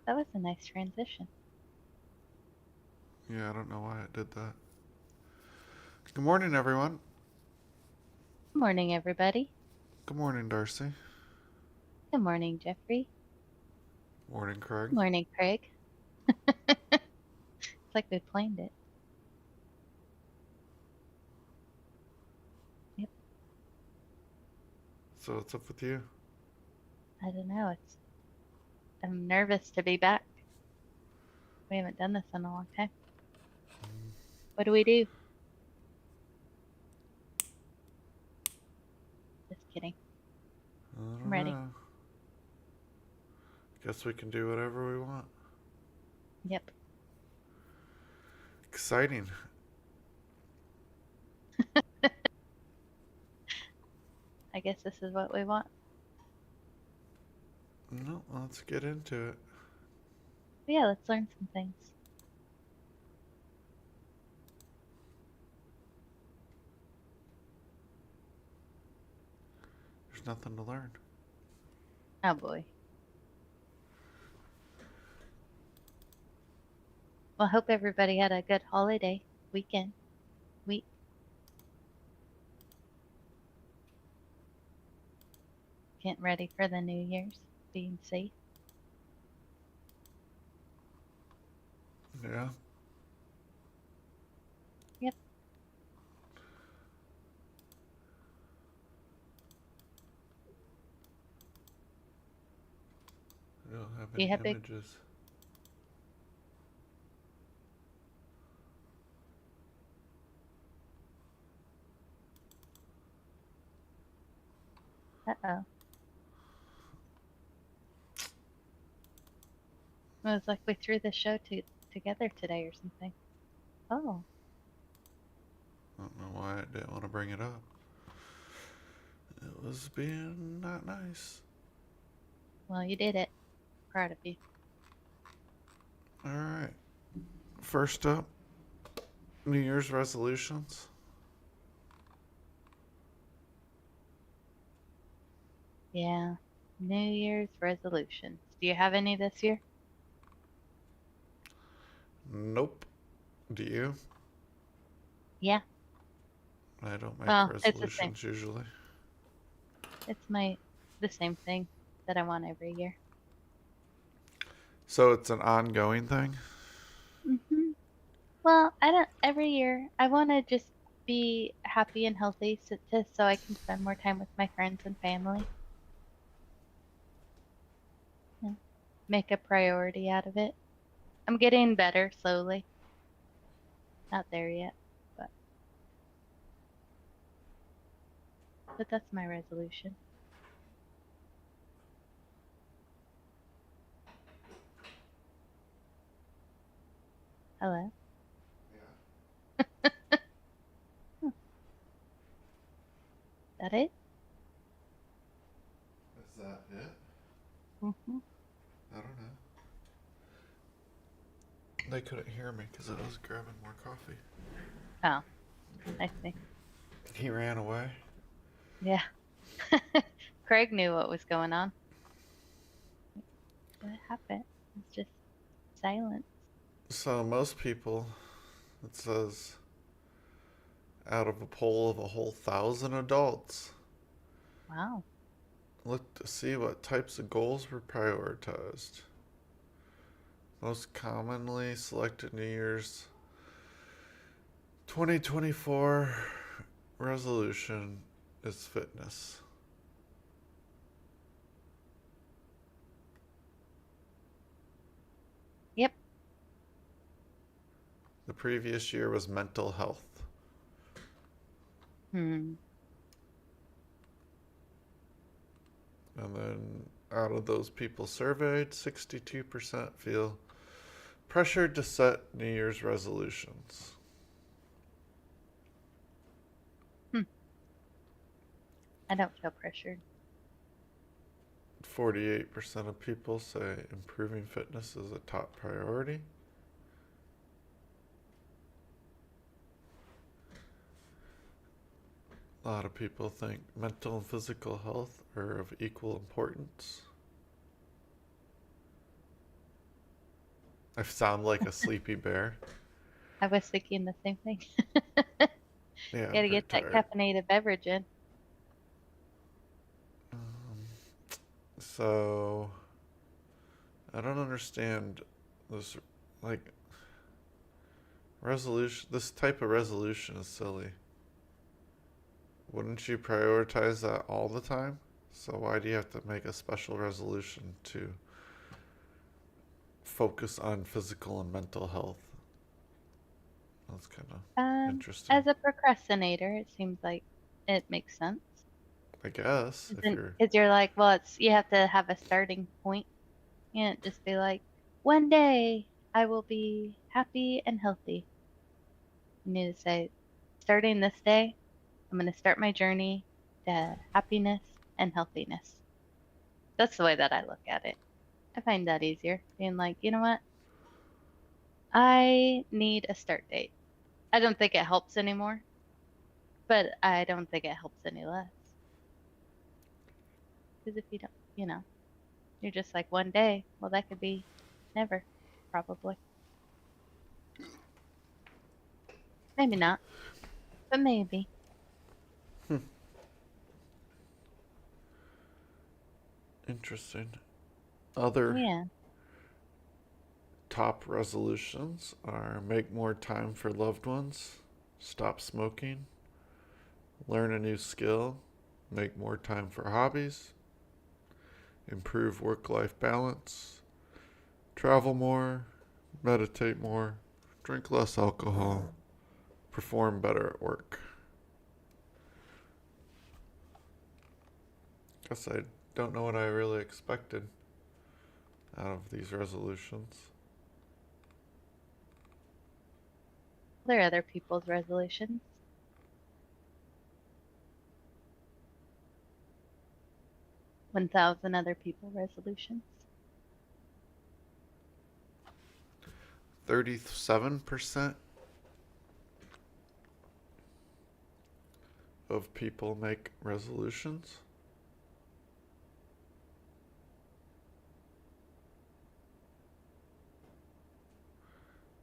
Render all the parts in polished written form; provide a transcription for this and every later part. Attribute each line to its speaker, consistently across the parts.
Speaker 1: That was a nice transition.
Speaker 2: Yeah, I don't know why it did that. Good morning, everyone.
Speaker 1: Good morning, everybody.
Speaker 2: Good morning, Darcy.
Speaker 1: Good morning, Jeffrey.
Speaker 2: Morning, Craig.
Speaker 1: Good morning, Craig. It's like we planned it. Yep.
Speaker 2: So what's up with you?
Speaker 1: I don't know. I'm nervous to be back. We haven't done this in a long time. What do we do? Just kidding.
Speaker 2: I
Speaker 1: I'm
Speaker 2: don't
Speaker 1: ready.
Speaker 2: know. Guess we can do whatever we want.
Speaker 1: Yep.
Speaker 2: Exciting.
Speaker 1: I guess this is what we want.
Speaker 2: No, let's get into it.
Speaker 1: But yeah, let's learn some things.
Speaker 2: There's nothing to learn.
Speaker 1: Oh boy. Well, I hope everybody had a good holiday weekend, week. Getting ready for the New Year's, being safe.
Speaker 2: Yeah.
Speaker 1: Yep.
Speaker 2: I don't have
Speaker 1: Do you
Speaker 2: any
Speaker 1: have big?
Speaker 2: images.
Speaker 1: Uh-oh. It was like we threw the show together today or something. Oh,
Speaker 2: I don't know why I didn't want to bring it up. It was being not nice.
Speaker 1: well, you did it. Proud of you.
Speaker 2: Alright. First up, New Year's resolutions.
Speaker 1: Yeah. New Year's resolutions. Do you have any this year?
Speaker 2: Nope. Do you?
Speaker 1: Yeah.
Speaker 2: I don't make
Speaker 1: Well, it's the same.
Speaker 2: resolutions usually.
Speaker 1: It's the same thing that I want every year.
Speaker 2: So it's an ongoing thing?
Speaker 1: hmm Well, I don't every year. I want to just be happy and healthy so I can spend more time with my friends and family. Yeah. Make a priority out of it. I'm getting better slowly. Not there yet, but that's my resolution. Hello.
Speaker 2: Yeah.
Speaker 1: Huh, that it?
Speaker 2: Is that it?
Speaker 1: hmm
Speaker 2: I don't know. They couldn't hear me because I was grabbing more coffee.
Speaker 1: Oh, I see.
Speaker 2: He ran away.
Speaker 1: Yeah. Craig knew what was going on. What happened? It's just silence.
Speaker 2: So most people, it says, out of a poll of a whole 1,000 adults,
Speaker 1: Wow.
Speaker 2: looked to see what types of goals were prioritized. Most commonly selected New Year's 2024 resolution is fitness.
Speaker 1: Yep.
Speaker 2: The previous year was mental health.
Speaker 1: Hmm.
Speaker 2: And then out of those people surveyed, 62% feel pressured to set New Year's resolutions.
Speaker 1: Hmm. I don't feel pressured.
Speaker 2: 48% of people say improving fitness is a top priority. A lot of people think mental and physical health are of equal importance. I sound like a sleepy bear.
Speaker 1: I was thinking the same thing.
Speaker 2: Yeah, I'm
Speaker 1: Gotta
Speaker 2: pretty
Speaker 1: get that
Speaker 2: tired.
Speaker 1: caffeinated beverage in.
Speaker 2: Um, so I don't understand this. Like resolution. This type of resolution is silly. Wouldn't you prioritize that all the time? So why do you have to make a special resolution to focus on physical and mental health? That's kind of
Speaker 1: Um,
Speaker 2: interesting.
Speaker 1: as a procrastinator, it seems like it makes sense.
Speaker 2: I guess if you're
Speaker 1: Because you're like, well, it's you have to have a starting point. You can't just be like, one day I will be happy and healthy. You need to say, starting this day, I'm going to start my journey to happiness and healthiness. That's the way that I look at it. I find that easier. Being like, you know what? I need a start date. I don't think it helps anymore, but I don't think it helps any less. Because if you don't, you're just like one day, well, that could be never, probably. Maybe not, but maybe.
Speaker 2: interesting. Other
Speaker 1: Yeah.
Speaker 2: top resolutions are make more time for loved ones, stop smoking, learn a new skill, make more time for hobbies, improve work life balance, travel more, meditate more, drink less alcohol, perform better at work. Guess I don't know what I really expected out of these resolutions.
Speaker 1: There are other people's resolutions. 1,000 other people resolutions.
Speaker 2: 37% of people make resolutions.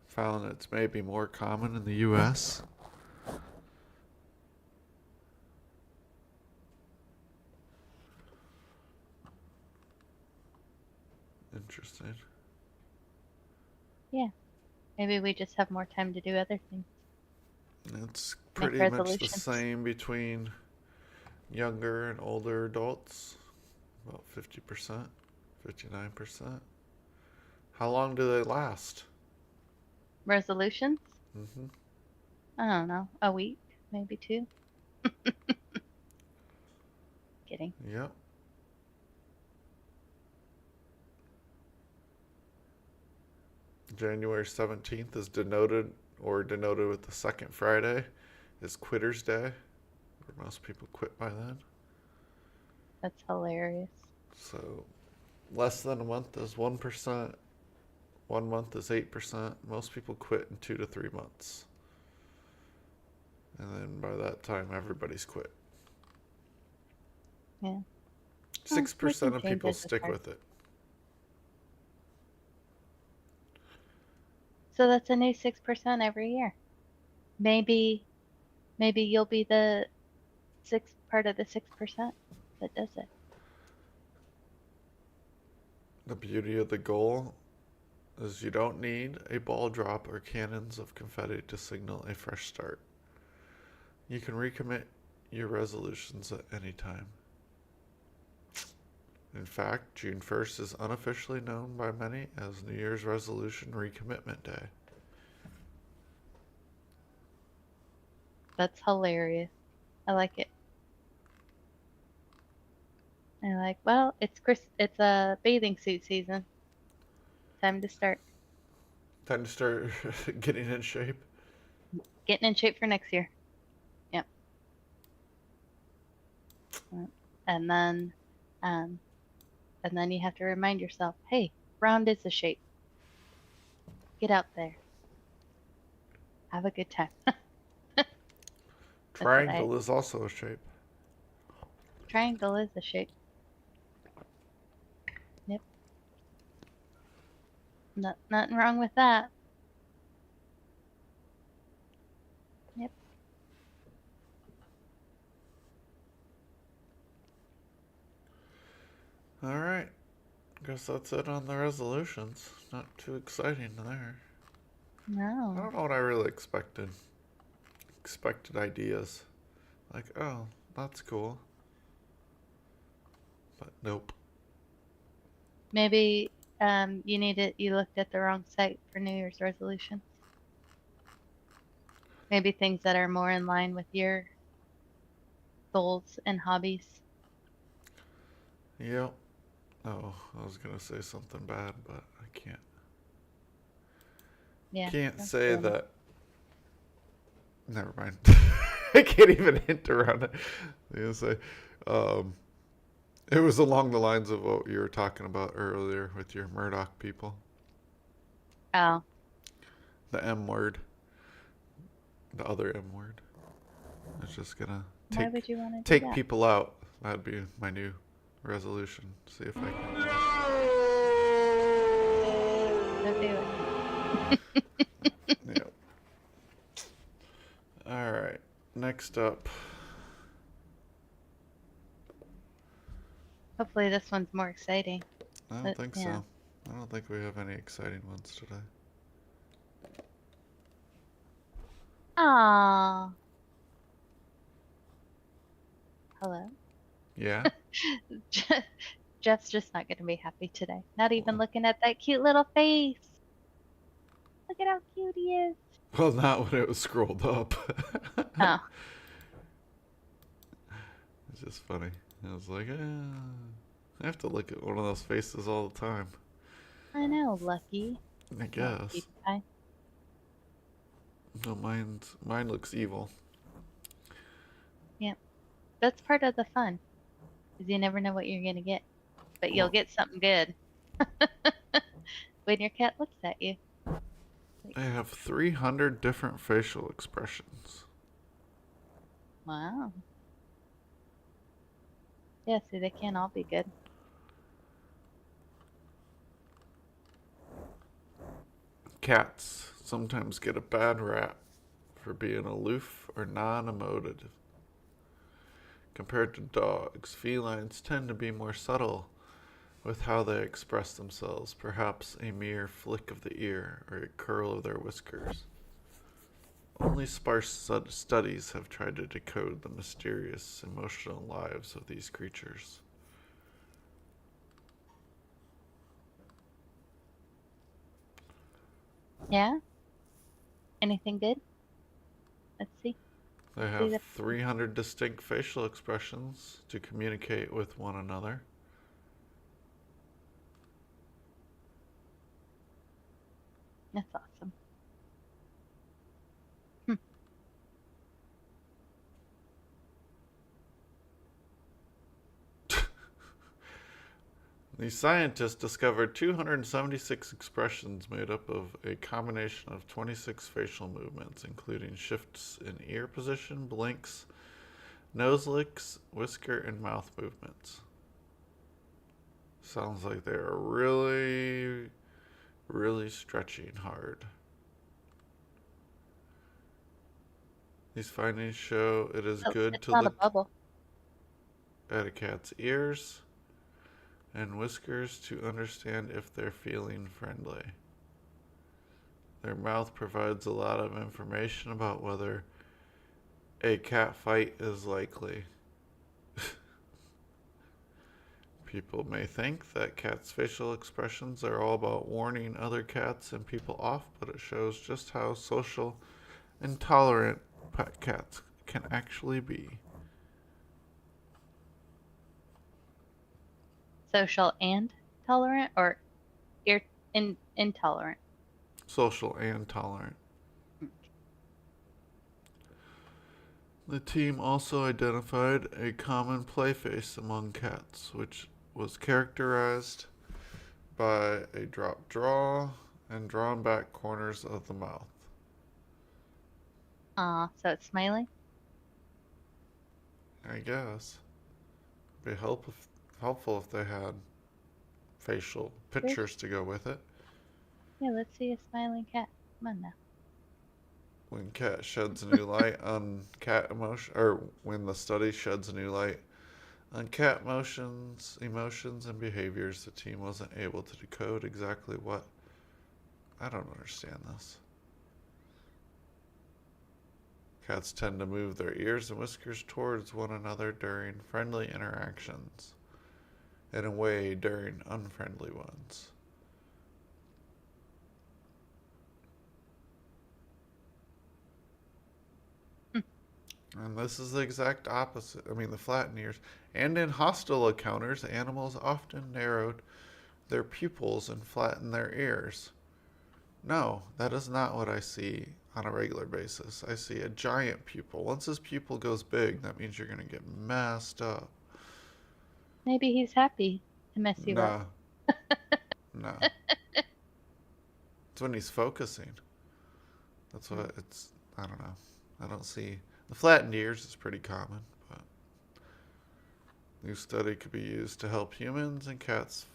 Speaker 2: Found it's maybe more common in the US. Interesting.
Speaker 1: Yeah. Maybe we just have more time to do other things.
Speaker 2: It's
Speaker 1: Make
Speaker 2: pretty much the
Speaker 1: resolutions.
Speaker 2: same between younger and older adults. About 50%, 59%. How long do they last?
Speaker 1: Resolutions?
Speaker 2: Mm-hmm.
Speaker 1: I don't know. A week, maybe two. Kidding.
Speaker 2: Yep. January 17th is denoted with the second Friday is Quitter's Day, where most people quit by then.
Speaker 1: That's hilarious.
Speaker 2: So less than a month is 1%. 1 month is 8%. Most people quit in 2 to 3 months. And then by that time, everybody's quit.
Speaker 1: Yeah. Well,
Speaker 2: Six
Speaker 1: making
Speaker 2: percent of people
Speaker 1: changes is
Speaker 2: stick
Speaker 1: hard.
Speaker 2: with it.
Speaker 1: So that's a new 6% every year. Maybe, maybe you'll be the sixth part of the 6% that does it.
Speaker 2: The beauty of the goal is you don't need a ball drop or cannons of confetti to signal a fresh start. You can recommit your resolutions at any time. In fact, June 1st is unofficially known by many as New Year's Resolution Recommitment Day.
Speaker 1: That's hilarious. I like it. I like, well, it's a bathing suit season. Time to start
Speaker 2: Time to start getting in shape.
Speaker 1: getting in shape for next year. Yep. Yep. And then, um, and then you have to remind yourself, hey, round is the shape. Get out there. Have a good time. That's what
Speaker 2: Triangle is also a shape.
Speaker 1: triangle is the shape. Yep. Nothing wrong with that. Yep.
Speaker 2: All right. Guess that's it on the resolutions. Not too exciting there. I
Speaker 1: No.
Speaker 2: don't know what I really expected. Expected ideas. Like, oh, that's cool. But nope.
Speaker 1: Maybe you looked at the wrong site for New Year's resolutions. Maybe things that are more in line with your goals and hobbies.
Speaker 2: Yep. Oh, I was gonna say something bad, but I can't.
Speaker 1: Yeah,
Speaker 2: Can't
Speaker 1: that's
Speaker 2: say
Speaker 1: fair enough.
Speaker 2: that. Never mind. I can't even hint around it. I was gonna say, um, it was along the lines of what you were talking about earlier with your Murdoch people.
Speaker 1: Oh,
Speaker 2: The M word, the other M word. I was just gonna
Speaker 1: why
Speaker 2: take
Speaker 1: would you want to do
Speaker 2: take
Speaker 1: that?
Speaker 2: people out. That'd be my new resolution. See if I can.
Speaker 1: Don't do it.
Speaker 2: Yeah. All right. Next up.
Speaker 1: Hopefully this one's more exciting.
Speaker 2: I don't
Speaker 1: But
Speaker 2: think
Speaker 1: yeah.
Speaker 2: so. I don't think we have any exciting ones today.
Speaker 1: Ah, hello.
Speaker 2: Yeah?
Speaker 1: Jeff's just not going to be happy today. Not even
Speaker 2: Well,
Speaker 1: looking at that cute little face. Look at how cute he is.
Speaker 2: well, not when it was scrolled up.
Speaker 1: Oh,
Speaker 2: It's just funny. I was like, I have to look at one of those faces all the time.
Speaker 1: I know, Lucky.
Speaker 2: I
Speaker 1: Little
Speaker 2: guess.
Speaker 1: cutie pie.
Speaker 2: No, mine looks evil.
Speaker 1: Yep. That's part of the fun, because you never know what you're going to get. But you'll
Speaker 2: Well,
Speaker 1: get something good when your cat looks at you. Like,
Speaker 2: I have 300 different facial expressions.
Speaker 1: wow. Yeah, see, they can't all be good.
Speaker 2: Cats sometimes get a bad rap for being aloof or non emotive. Compared to dogs, felines tend to be more subtle with how they express themselves, perhaps a mere flick of the ear or a curl of their whiskers. Only sparse studies have tried to decode the mysterious emotional lives of these creatures.
Speaker 1: Yeah? Anything good? Let's see.
Speaker 2: They
Speaker 1: See
Speaker 2: have
Speaker 1: the.
Speaker 2: 300 distinct facial expressions to communicate with one another.
Speaker 1: That's awesome. Hmm.
Speaker 2: These scientists discovered 276 expressions made up of a combination of 26 facial movements, including shifts in ear position, blinks, nose licks, whisker, and mouth movements. Sounds like they're really, really stretching hard. These findings show it is
Speaker 1: Oh,
Speaker 2: good
Speaker 1: it's
Speaker 2: to
Speaker 1: not a
Speaker 2: look
Speaker 1: bubble.
Speaker 2: at a cat's ears and whiskers to understand if they're feeling friendly. Their mouth provides a lot of information about whether a cat fight is likely. People may think that cats' facial expressions are all about warning other cats and people off, but it shows just how social and tolerant pet cats can actually be.
Speaker 1: Social and tolerant or intolerant?
Speaker 2: Social and tolerant.
Speaker 1: Hmm.
Speaker 2: The team also identified a common play face among cats, which was characterized by a dropped jaw and drawn back corners of the mouth.
Speaker 1: So it's smiling?
Speaker 2: I guess it'd be helpful if they had facial
Speaker 1: There's
Speaker 2: pictures to go with it.
Speaker 1: Yeah, let's see a smiling cat. Come on now.
Speaker 2: When cat sheds a new light on cat emotion, or when the study sheds a new light on cat emotions, and behaviors, the team wasn't able to decode exactly what. I don't understand this. Cats tend to move their ears and whiskers towards one another during friendly interactions, and away during unfriendly ones.
Speaker 1: Hmm.
Speaker 2: And this is the exact opposite. I mean, the flattened ears. And in hostile encounters, animals often narrowed their pupils and flattened their ears. No, that is not what I see on a regular basis. I see a giant pupil. Once this pupil goes big, that means you're going to get messed up.
Speaker 1: Maybe he's happy to mess you up.
Speaker 2: No, no. It's when he's focusing. That's
Speaker 1: Hmm.
Speaker 2: what it's. I don't know. I don't see. The flattened ears is pretty common, but new study could be used to help humans and cats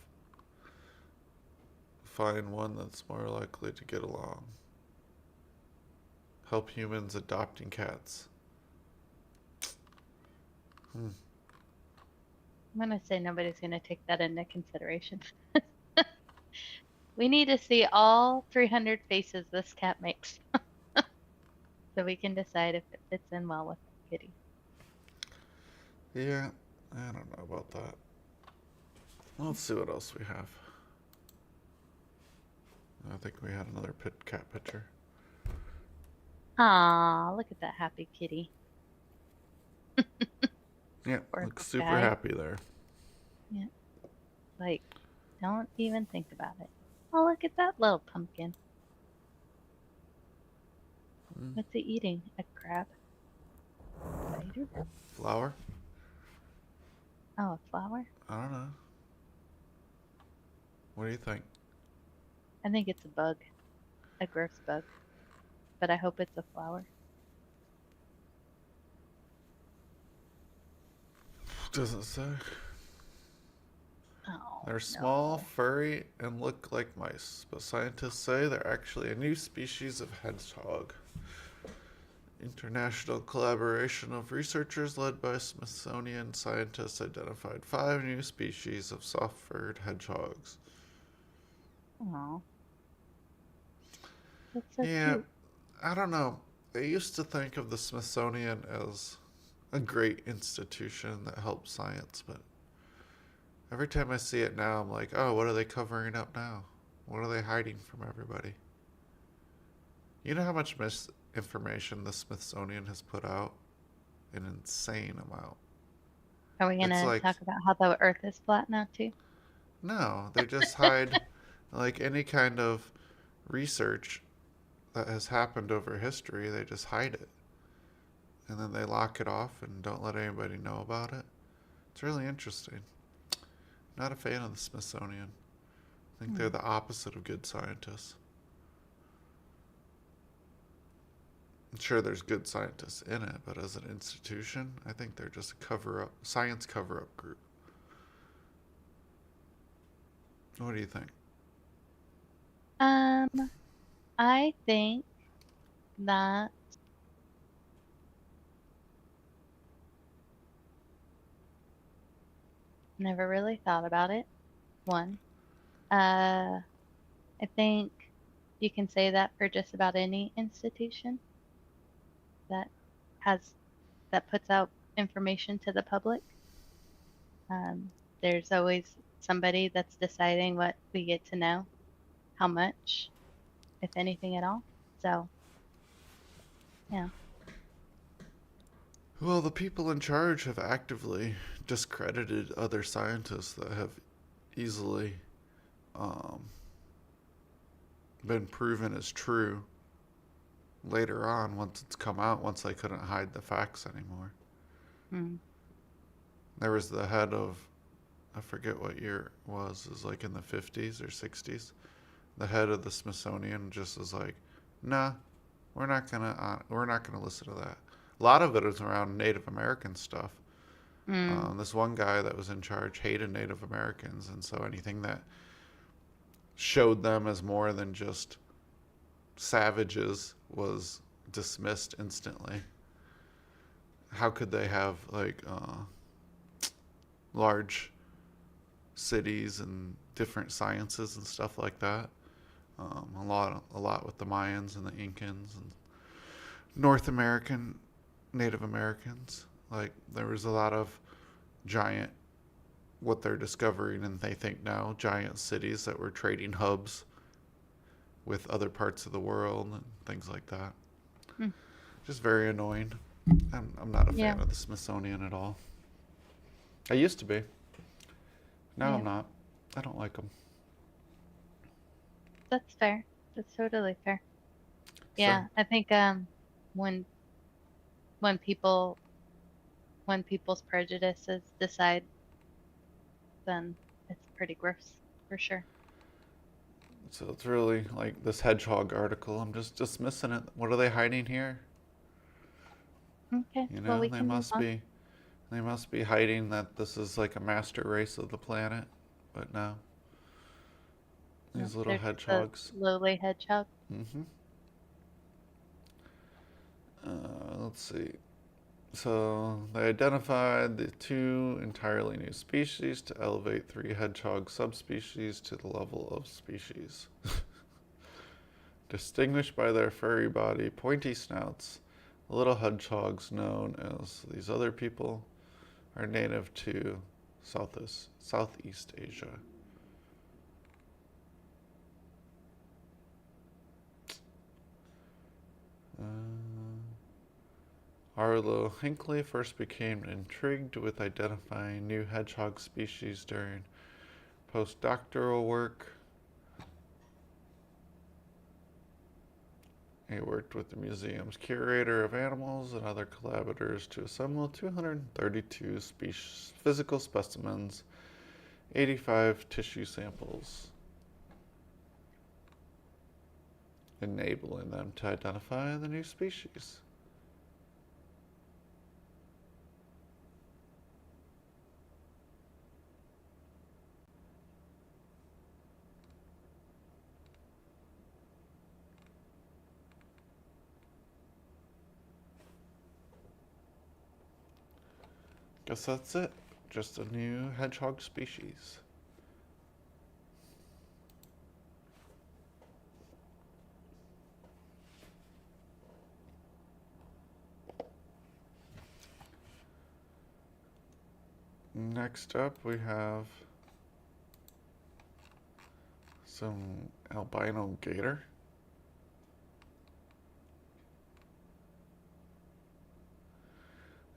Speaker 2: find one that's more likely to get along. Help humans adopting cats. Hmm.
Speaker 1: I'm gonna say nobody's gonna take that into consideration. We need to see all 300 faces this cat makes so we can decide if it fits in well with the kitty.
Speaker 2: Yeah, I don't know about that. Let's see what else we have. I think we had another cat picture.
Speaker 1: Ah, look at that happy kitty.
Speaker 2: Yeah,
Speaker 1: Poor
Speaker 2: looks
Speaker 1: little
Speaker 2: super
Speaker 1: guy.
Speaker 2: happy there.
Speaker 1: Yeah, like, don't even think about it. Oh, look at that little pumpkin.
Speaker 2: Mm.
Speaker 1: What's it eating? A crab? Spider?
Speaker 2: Flower?
Speaker 1: Oh, a flower?
Speaker 2: I don't know. What do you think?
Speaker 1: I think it's a bug. A gross bug. But I hope it's a flower.
Speaker 2: Doesn't say.
Speaker 1: Oh,
Speaker 2: They're small,
Speaker 1: no.
Speaker 2: furry, and look like mice, but scientists say they're actually a new species of hedgehog. International collaboration of researchers led by Smithsonian scientists identified 5 new species of soft-furred hedgehogs.
Speaker 1: Oh, that's so
Speaker 2: Yeah,
Speaker 1: cute.
Speaker 2: I don't know. I used to think of the Smithsonian as a great institution that helps science, but every time I see it now, I'm like, oh, what are they covering up now? What are they hiding from everybody? You know how much misinformation the Smithsonian has put out? An insane amount.
Speaker 1: Are we
Speaker 2: It's
Speaker 1: gonna
Speaker 2: like,
Speaker 1: talk about how the Earth is flat now too?
Speaker 2: no, they just hide like any kind of research that has happened over history, they just hide it. And then they lock it off and don't let anybody know about it. It's really interesting. Not a fan of the Smithsonian. I think they're
Speaker 1: Hmm.
Speaker 2: the opposite of good scientists. I'm sure there's good scientists in it, but as an institution, I think they're just a cover up, science cover up group. What do you think?
Speaker 1: Um, I think that never really thought about it. One. I think you can say that for just about any institution that has that puts out information to the public. Um, there's always somebody that's deciding what we get to know, how much, if anything at all. So, yeah.
Speaker 2: Well, the people in charge have actively discredited other scientists that have easily um, been proven as true later on once it's come out, once they couldn't hide the facts anymore.
Speaker 1: Mm.
Speaker 2: There was the head of, I forget what year it was like in the 50s or 60s. The head of the Smithsonian just was like, nah, we're not gonna listen to that. A lot of it is around Native American stuff.
Speaker 1: Mm.
Speaker 2: This one guy that was in charge hated Native Americans, and so anything that showed them as more than just savages was dismissed instantly. How could they have like large cities and different sciences and stuff like that? A lot with the Mayans and the Incans and North American Native Americans. Like there was a lot of giant, what they're discovering and they think now, giant cities that were trading hubs with other parts of the world and things like that.
Speaker 1: Hmm.
Speaker 2: Just very annoying. I'm not a
Speaker 1: Yeah.
Speaker 2: fan of the Smithsonian at all. I used to be. Now
Speaker 1: Yeah.
Speaker 2: I'm not. I don't like them.
Speaker 1: That's fair. That's totally fair.
Speaker 2: So,
Speaker 1: Yeah, I think when when people when people's prejudices decide, then it's pretty gross for sure.
Speaker 2: so it's really like this hedgehog article. I'm just dismissing it. What are they hiding here?
Speaker 1: Okay,
Speaker 2: You
Speaker 1: well
Speaker 2: know,
Speaker 1: we can move on.
Speaker 2: they must be hiding that this is like a master race of the planet. But no,
Speaker 1: No,
Speaker 2: these little
Speaker 1: they're just a
Speaker 2: hedgehogs.
Speaker 1: lowly hedgehog.
Speaker 2: Mm-hmm. Let's see. So they identified the two entirely new species to elevate three hedgehog subspecies to the level of species. Distinguished by their furry body, pointy snouts, the little hedgehogs known as these other people are native to Southeast Asia. Uh, Arlo Hinckley first became intrigued with identifying new hedgehog species during postdoctoral work. He worked with the museum's curator of animals and other collaborators to assemble 232 physical specimens, 85 tissue samples, enabling them to identify the new species. Guess that's it. Just a new hedgehog species. Next up, we have some albino gator.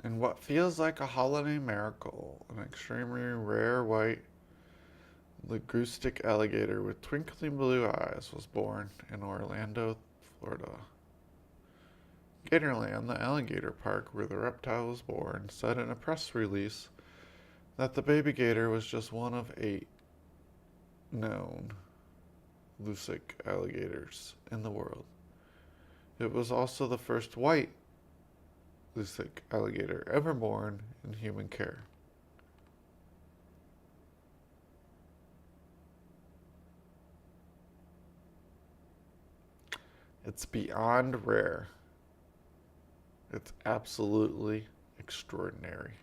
Speaker 2: And what feels like a holiday miracle, an extremely rare white ligustic alligator with twinkling blue eyes was born in Orlando, Florida. Gatorland, the alligator park where the reptile was born, said in a press release that the baby gator was just one of 8 known Lusic alligators in the world. It was also the first white Lusic alligator ever born in human care. It's beyond rare. It's absolutely extraordinary.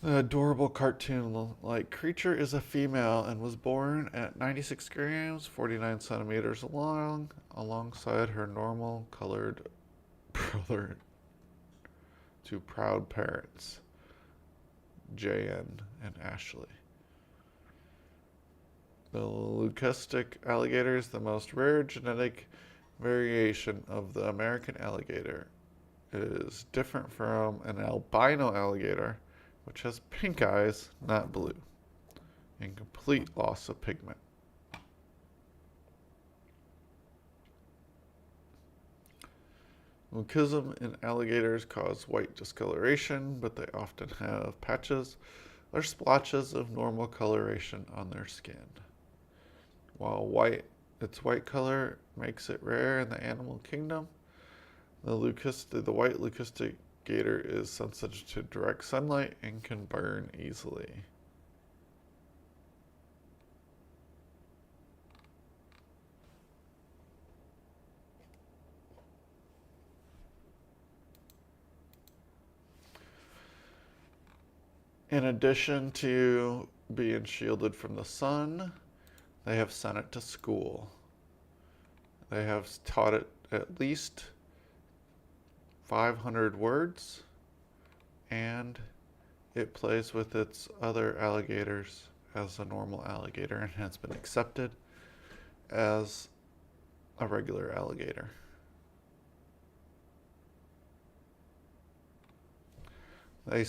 Speaker 2: The adorable cartoon-like creature is a female and was born at 96 grams, 49 centimeters long, alongside her normal colored brother to proud parents, J.N. and Ashley. The leucistic alligator is the most rare genetic variation of the American alligator. It is different from an albino alligator, which has pink eyes, not blue, and complete loss of pigment. Leucism in alligators cause white discoloration, but they often have patches or splotches of normal coloration on their skin. While its white color makes it rare in the animal kingdom, the white leucistic gator is sensitive to direct sunlight and can burn easily. In addition to being shielded from the sun, they have sent it to school. They have taught it at least 500 words, and it plays with its other alligators as a normal alligator and has been accepted as a regular alligator. They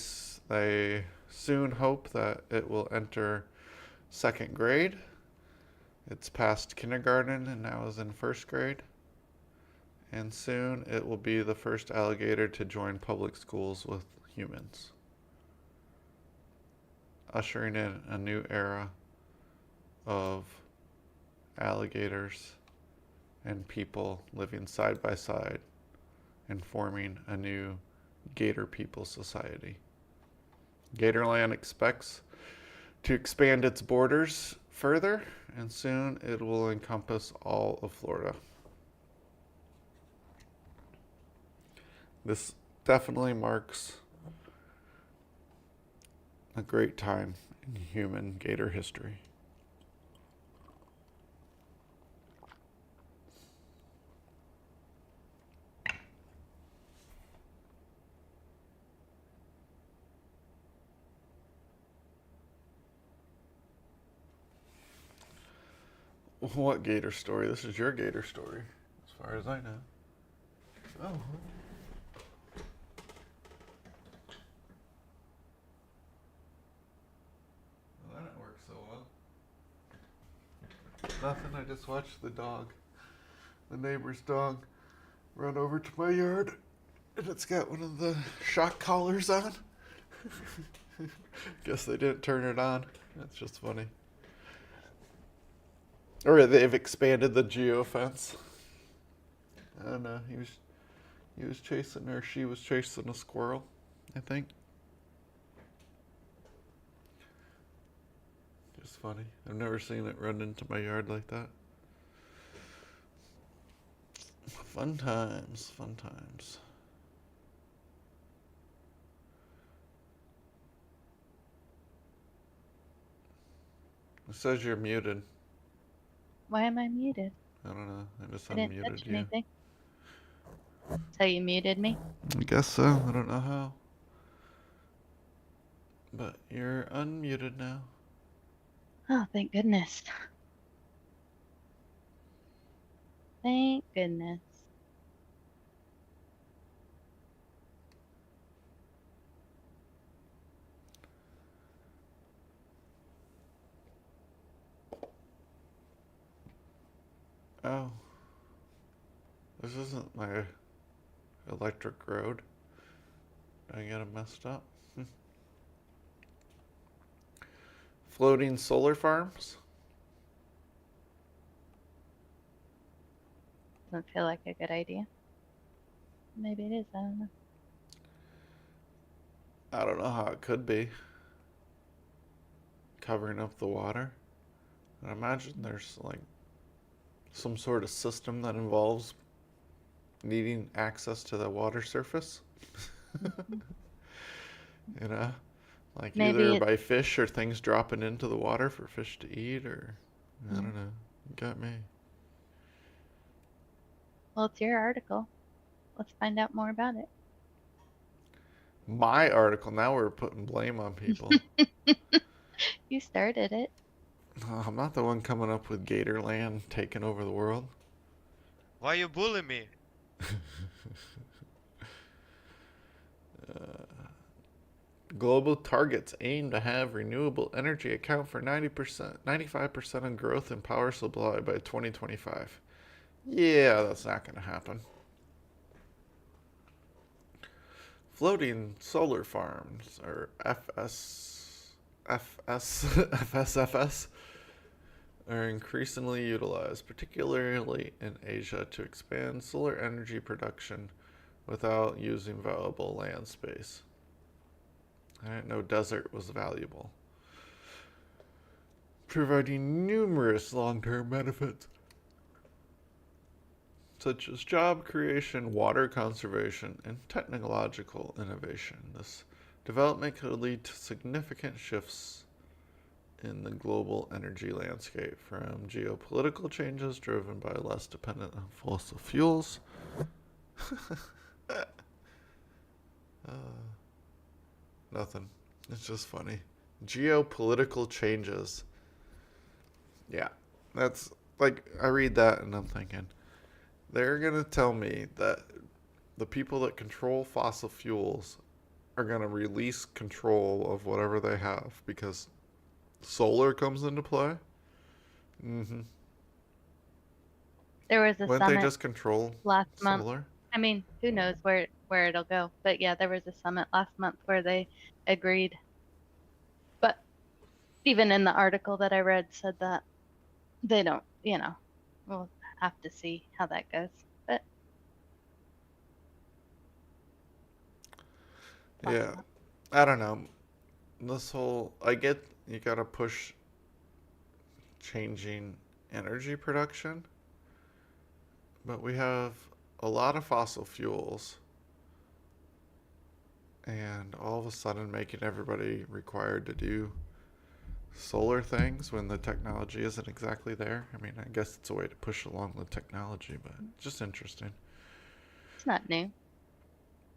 Speaker 2: soon hope that it will enter second grade. It's past kindergarten and now is in first grade. And soon it will be the first alligator to join public schools with humans, ushering in a new era of alligators and people living side by side and forming a new Gator People Society. Gatorland expects to expand its borders further, and soon it will encompass all of Florida. This definitely marks a great time in human gator history. What gator story? This is your gator story, as far as I know. Oh. Well, that didn't work so well. Nothing, I just watched the neighbor's dog, run over to my yard, and it's got one of the shock collars on. Guess they didn't turn it on. That's just funny. Or they've expanded the geofence. I don't know. He was chasing, or she was chasing a squirrel, I think. Just funny. I've never seen it run into my yard like that. Fun times, fun times. It says you're muted.
Speaker 1: Why am I muted?
Speaker 2: I don't know. I just
Speaker 1: I didn't
Speaker 2: unmuted
Speaker 1: touch
Speaker 2: you.
Speaker 1: anything. So you muted me?
Speaker 2: I guess so. I don't know how. But you're unmuted now.
Speaker 1: Oh, thank goodness. Thank goodness.
Speaker 2: Oh. This isn't my electric road. Did I get it messed up? Floating solar farms?
Speaker 1: Doesn't feel like a good idea. Maybe it is, I don't know.
Speaker 2: I don't know how it could be. Covering up the water. I imagine there's like some sort of system that involves needing access to the water surface. You know? Like
Speaker 1: Maybe
Speaker 2: either
Speaker 1: it,
Speaker 2: by fish or things dropping into the water for fish to eat, or I don't know. You got me.
Speaker 1: well, it's your article. Let's find out more about it.
Speaker 2: My article. Now we're putting blame on people.
Speaker 1: You started it.
Speaker 2: I'm not the one coming up with Gatorland taking over the world.
Speaker 3: Why you bully me?
Speaker 2: Global targets aim to have renewable energy account for 90%, 95% of growth in power supply by 2025. Yeah, that's not going to happen. Floating solar farms, or FSFS, are increasingly utilized, particularly in Asia, to expand solar energy production without using valuable land space. I didn't know desert was valuable. Providing numerous long-term benefits, such as job creation, water conservation, and technological innovation. This Development could lead to significant shifts in the global energy landscape, from geopolitical changes driven by less dependent on fossil fuels. Nothing. It's just funny. Geopolitical changes. Yeah. That's like, I read that and I'm thinking, they're going to tell me that the people that control fossil fuels are going to release control of whatever they have because solar comes into play. Mm-hmm.
Speaker 1: There was a
Speaker 2: Wouldn't they
Speaker 1: summit
Speaker 2: just control
Speaker 1: last month.
Speaker 2: solar?
Speaker 1: I mean, who knows where it'll go? But yeah, there was a summit last month where they agreed. But even in the article that I read said that they don't, we'll have to see how that goes. But
Speaker 2: Yeah. I don't know. This whole, I get you gotta push changing energy production, but we have a lot of fossil fuels, and all of a sudden making everybody required to do solar things when the technology isn't exactly there. I mean, I guess it's a way to push along the technology, but just interesting.
Speaker 1: it's not new.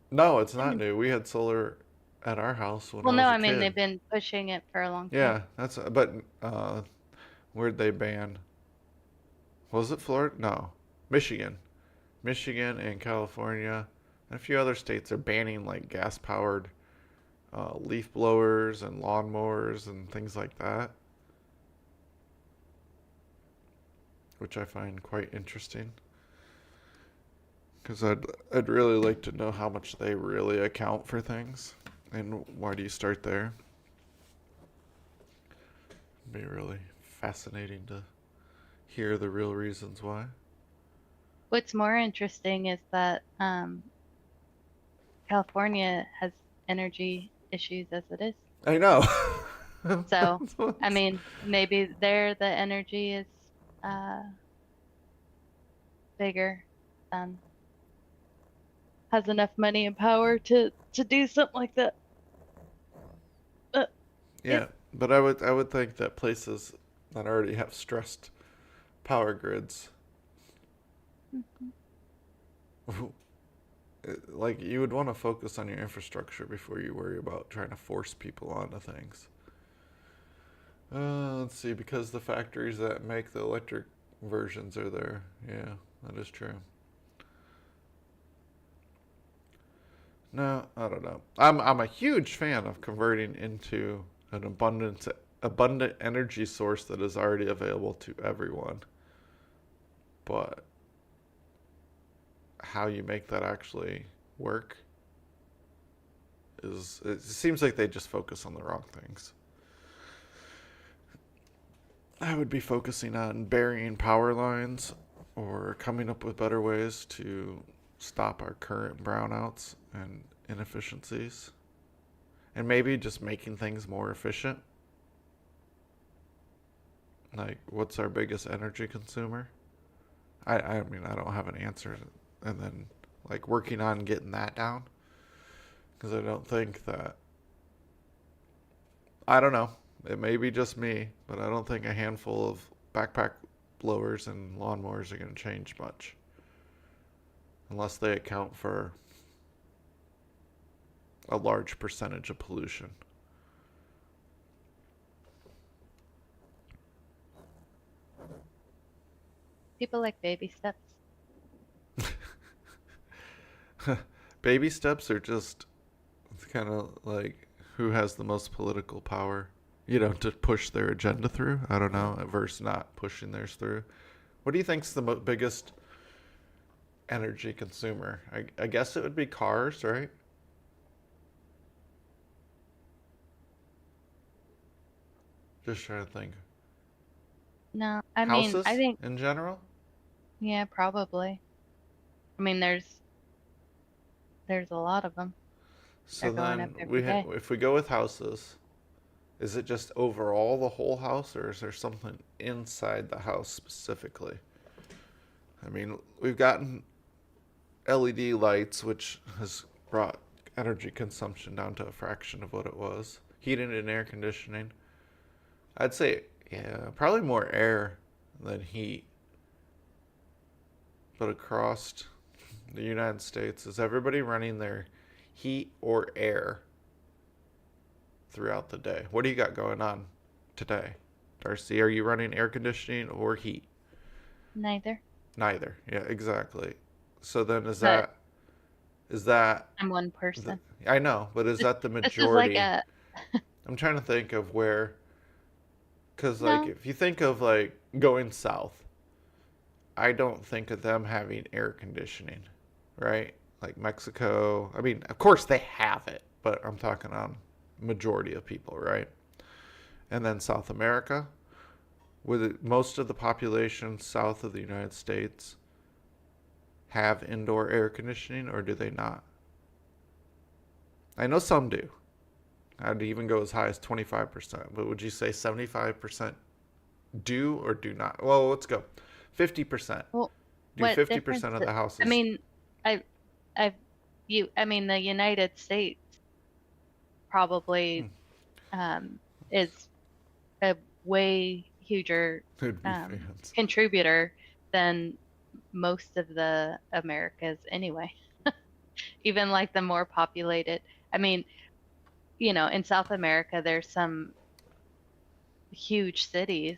Speaker 2: No, it's
Speaker 1: I
Speaker 2: not
Speaker 1: mean,
Speaker 2: new. We had solar at our house when
Speaker 1: well,
Speaker 2: I
Speaker 1: no,
Speaker 2: was a
Speaker 1: I mean
Speaker 2: kid.
Speaker 1: they've been pushing it for a long time.
Speaker 2: Yeah, that's but where'd they ban? Was it Florida? No, Michigan. Michigan and California and a few other states are banning like gas-powered leaf blowers and lawnmowers and things like that, which I find quite interesting. Because I'd really like to know how much they really account for things, and why do you start there? It'd be really fascinating to hear the real reasons why.
Speaker 1: What's more interesting is that California has energy issues as it is.
Speaker 2: I know.
Speaker 1: So, I mean, maybe there the energy is uh, bigger, has enough money and power to do something like that.
Speaker 2: Yeah, but I would think that places that already have stressed power grids, like you would want to focus on your infrastructure before you worry about trying to force people onto things. Let's see, because the factories that make the electric versions are there. Yeah, that is true. No, I don't know. I'm a huge fan of converting into an abundant energy source that is already available to everyone. But how you make that actually work is, it seems like they just focus on the wrong things. I would be focusing on burying power lines or coming up with better ways to stop our current brownouts and inefficiencies. And maybe just making things more efficient. Like, what's our biggest energy consumer? I mean, I don't have an answer. And then, like, working on getting that down. Because I don't think that. I don't know. It may be just me, but I don't think a handful of backpack blowers and lawnmowers are going to change much. Unless they account for a large percentage of pollution.
Speaker 1: People like baby steps.
Speaker 2: Baby steps are just, it's kind of like who has the most political power, to push their agenda through. I don't know, versus not pushing theirs through. What do you think's the biggest energy consumer? I guess it would be cars, right? Just trying to think.
Speaker 1: No, I
Speaker 2: Houses
Speaker 1: mean, I think,
Speaker 2: in general?
Speaker 1: yeah, probably. I mean, there's a lot of them.
Speaker 2: So
Speaker 1: They're going up
Speaker 2: then
Speaker 1: every day.
Speaker 2: if we go with houses, is it just overall the whole house, or is there something inside the house specifically? I mean, we've gotten LED lights, which has brought energy consumption down to a fraction of what it was. Heating and air conditioning. I'd say, yeah, probably more air than heat. But across the United States, is everybody running their heat or air throughout the day? What do you got going on today, Darcy? Are you running air conditioning or heat?
Speaker 1: Neither.
Speaker 2: Neither. Yeah, exactly. So then
Speaker 1: But
Speaker 2: is that
Speaker 1: I'm one
Speaker 2: the,
Speaker 1: person.
Speaker 2: I know, but is
Speaker 1: This,
Speaker 2: that the
Speaker 1: this is like
Speaker 2: majority?
Speaker 1: a
Speaker 2: I'm trying to think of where, because like
Speaker 1: no.
Speaker 2: if you think of like going south, I don't think of them having air conditioning, right? Like Mexico. I mean, of course they have it, but I'm talking on majority of people, right? And then South America, with most of the population south of the United States have indoor air conditioning, or do they not? I know some do. I'd even go as high as 25%, but would you say 75% do or do not? Well, let's go 50%.
Speaker 1: Well,
Speaker 2: Do
Speaker 1: what difference?
Speaker 2: 50% of the
Speaker 1: I
Speaker 2: houses?
Speaker 1: mean, I, I, I mean, the United States probably
Speaker 2: Hmm,
Speaker 1: um, is a way huger
Speaker 2: Could be fans.
Speaker 1: contributor than most of the Americas anyway. Even like the more populated. I mean, in South America, there's some huge cities,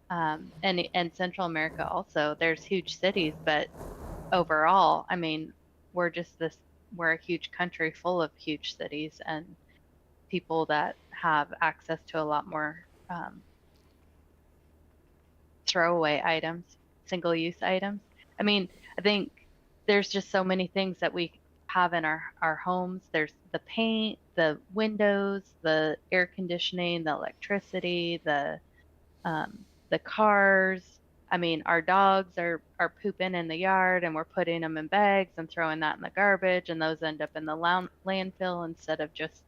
Speaker 1: and Central America also. There's huge cities, but overall, I mean, we're just this. We're a huge country full of huge cities and people that have access to a lot more throwaway items, single use items. I mean, I think there's just so many things that we have in our homes. There's the paint, the windows, the air conditioning, the electricity, the cars. I mean, our dogs are pooping in the yard and we're putting them in bags and throwing that in the garbage, and those end up in the landfill instead of just,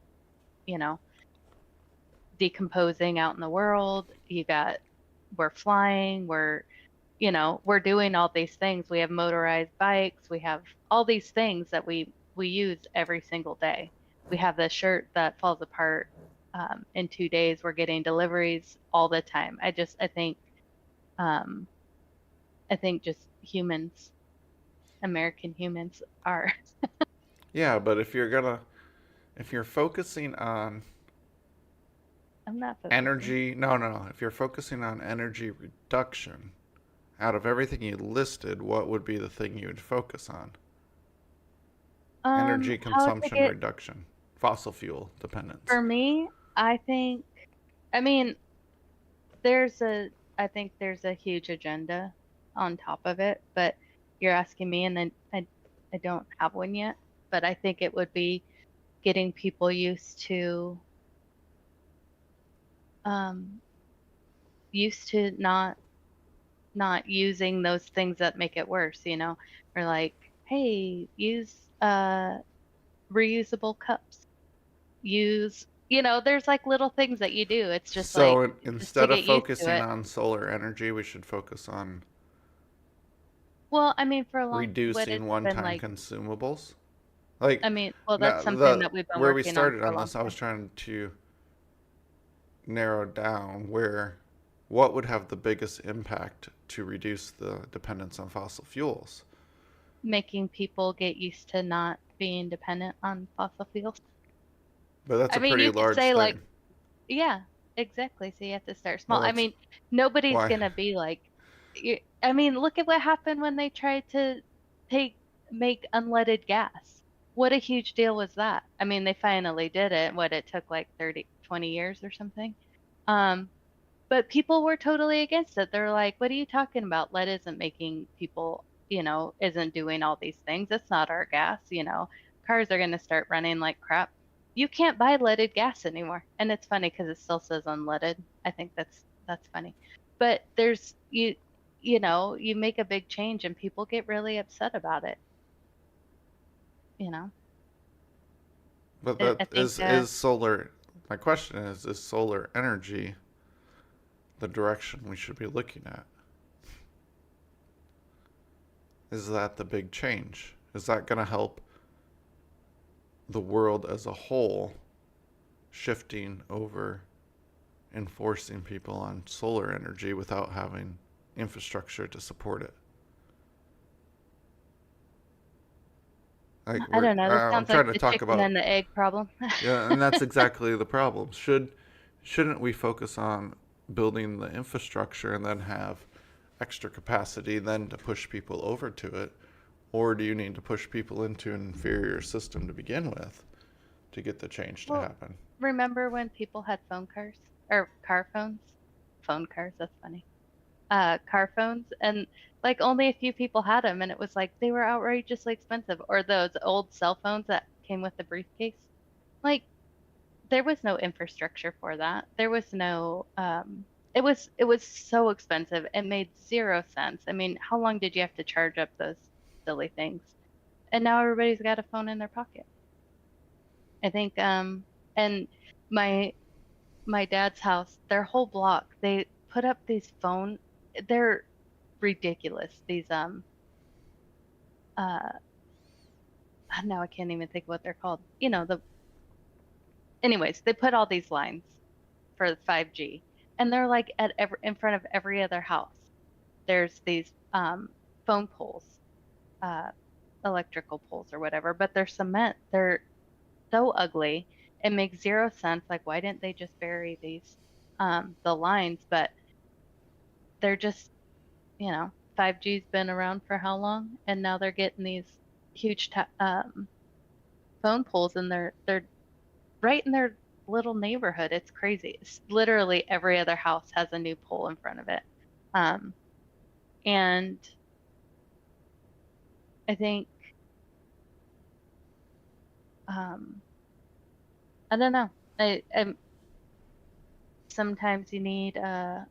Speaker 1: you know, decomposing out in the world. We're flying, we're doing all these things. We have motorized bikes, we have all these things that we use every single day. We have the shirt that falls apart in 2 days. We're getting deliveries all the time. Um, I think just humans, American humans are.
Speaker 2: Yeah, but if you're focusing on
Speaker 1: I'm not focusing.
Speaker 2: energy, no. If you're focusing on energy reduction, out of everything you listed, what would be the thing you would focus on? Energy
Speaker 1: How to
Speaker 2: consumption
Speaker 1: get
Speaker 2: reduction, fossil fuel dependence.
Speaker 1: For me, I think, I mean, there's a, I think there's a huge agenda on top of it, but you're asking me, and then I don't have one yet, but I think it would be getting people um, used to not using those things that make it worse, or like, hey, use reusable cups. There's like little things that you do. It's just like
Speaker 2: So
Speaker 1: just to
Speaker 2: instead of
Speaker 1: get used to
Speaker 2: focusing
Speaker 1: it.
Speaker 2: on solar energy, we should focus on
Speaker 1: Well, I mean, for a long, what has
Speaker 2: reducing
Speaker 1: it been
Speaker 2: one-time
Speaker 1: like?
Speaker 2: consumables. Like,
Speaker 1: I mean, well, that's
Speaker 2: now
Speaker 1: something
Speaker 2: the
Speaker 1: that we've been
Speaker 2: where we
Speaker 1: working on
Speaker 2: started
Speaker 1: for a
Speaker 2: on
Speaker 1: long
Speaker 2: this, I was
Speaker 1: time.
Speaker 2: trying to narrow down what would have the biggest impact to reduce the dependence on fossil fuels.
Speaker 1: Making people get used to not being dependent on fossil fuels.
Speaker 2: But that's
Speaker 1: I
Speaker 2: a
Speaker 1: mean,
Speaker 2: pretty
Speaker 1: you could
Speaker 2: large
Speaker 1: say like,
Speaker 2: thing.
Speaker 1: yeah, exactly. So you have to start
Speaker 2: Well,
Speaker 1: small. I
Speaker 2: that's
Speaker 1: mean, nobody's
Speaker 2: why.
Speaker 1: gonna be like, I mean, look at what happened when they tried to take make unleaded gas. What a huge deal was that? I mean, they finally did it. What, it took like 30, 20 years or something. Um, but people were totally against it. They're like, what are you talking about? Lead isn't making people, isn't doing all these things. It's not our gas. Cars are going to start running like crap. You can't buy leaded gas anymore. And it's funny because it still says unleaded. I think that's funny. But you make a big change and people get really upset about it, you know.
Speaker 2: But
Speaker 1: I
Speaker 2: that
Speaker 1: think
Speaker 2: is solar. My question is solar energy the direction we should be looking at? Is that the big change? Is that going to help the world as a whole shifting over and forcing people on solar energy without having infrastructure to support it. Like
Speaker 1: I don't know. This
Speaker 2: I'm
Speaker 1: sounds like
Speaker 2: trying to
Speaker 1: the
Speaker 2: talk
Speaker 1: chicken
Speaker 2: about,
Speaker 1: and the egg problem.
Speaker 2: yeah, and that's exactly the problem. Shouldn't we focus on building the infrastructure and then have extra capacity then to push people over to it? Or do you need to push people into an inferior system to begin with to get the change to
Speaker 1: Well,
Speaker 2: happen?
Speaker 1: remember when people had phone cars or car phones? Phone cars, that's funny. Car phones, and like only a few people had them, and it was like they were outrageously expensive. Or those old cell phones that came with the briefcase. Like there was no infrastructure for that. There was no it was so expensive. It made zero sense. I mean, how long did you have to charge up those silly things? And now everybody's got a phone in their pocket. I think and my my dad's house, their whole block, they put up these they're ridiculous. These uh now I can't even think of what they're called. You know, the anyways, they put all these lines for 5G, and they're like in front of every other house. There's these phone poles, uh, electrical poles or whatever, but they're cement. They're so ugly. It makes zero sense. Like, why didn't they just bury these the lines? But they're just, 5G's been around for how long, and now they're getting these huge phone poles, and they're right in their little neighborhood. It's crazy. It's literally every other house has a new pole in front of it. Um, and I think, um, I don't know. Sometimes you need to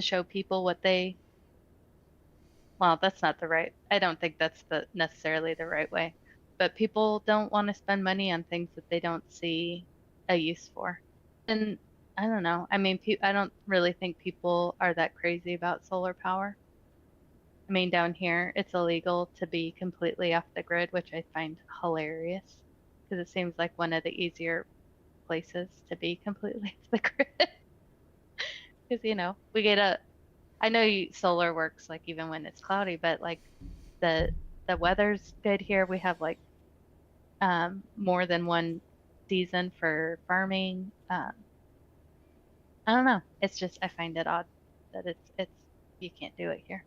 Speaker 1: show people what well, that's not the right, I don't think that's necessarily the right way. But people don't want to spend money on things that they don't see a use for. And I don't know. I mean, I don't really think people are that crazy about solar power. I mean, down here, it's illegal to be completely off the grid, which I find hilarious because it seems like one of the easier places to be completely off the grid. Because, we get I know solar works like even when it's cloudy, but like the the weather's good here. We have like more than one season for farming. I don't know. It's just I find it odd that it's you can't do it here.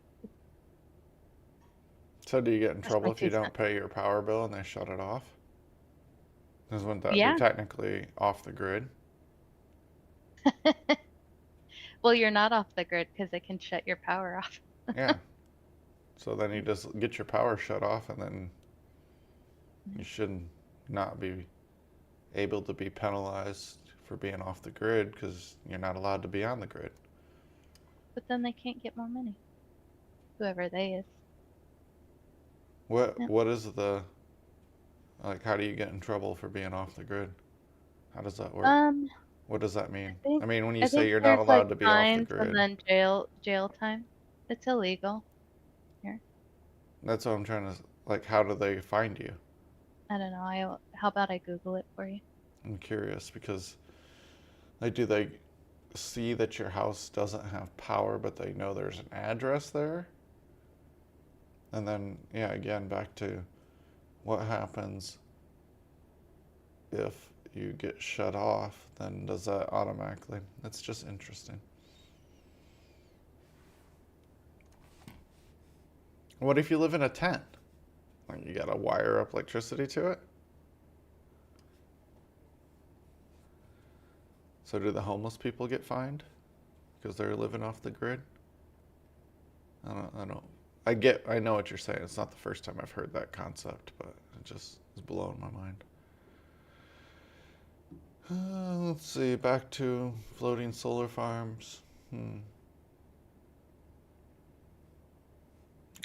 Speaker 2: So do you get in
Speaker 1: That's my
Speaker 2: trouble if you
Speaker 1: two
Speaker 2: don't pay your power bill and they shut it off? Because wouldn't that be
Speaker 1: cents.
Speaker 2: technically off the grid?
Speaker 1: Yeah. Well, you're not off the grid because they can shut your power off.
Speaker 2: Yeah. So then you just get your power shut off and then you should not be able to be penalized for being off the grid because you're not allowed to be on the grid.
Speaker 1: But then they can't get more money. Whoever they is. Yep.
Speaker 2: What is the, like, how do you get in trouble for being off the grid? How does that work? What does that mean? I mean, when you
Speaker 1: I
Speaker 2: say
Speaker 1: think
Speaker 2: you're not
Speaker 1: there's like
Speaker 2: allowed to be off the
Speaker 1: fines and
Speaker 2: grid,
Speaker 1: then jail time. It's illegal here.
Speaker 2: that's what I'm trying to, like, how do they find you?
Speaker 1: I don't know. How about I Google it for you?
Speaker 2: I'm curious because, like, do they see that your house doesn't have power, but they know there's an address there? And then, yeah, again, back to what happens if you get shut off, then does that automatically? That's just interesting. What if you live in a tent? Like, you gotta wire up electricity to it? So do the homeless people get fined because they're living off the grid? I don't. I know what you're saying. It's not the first time I've heard that concept, but it just is blowing my mind. Let's see. Back to floating solar farms.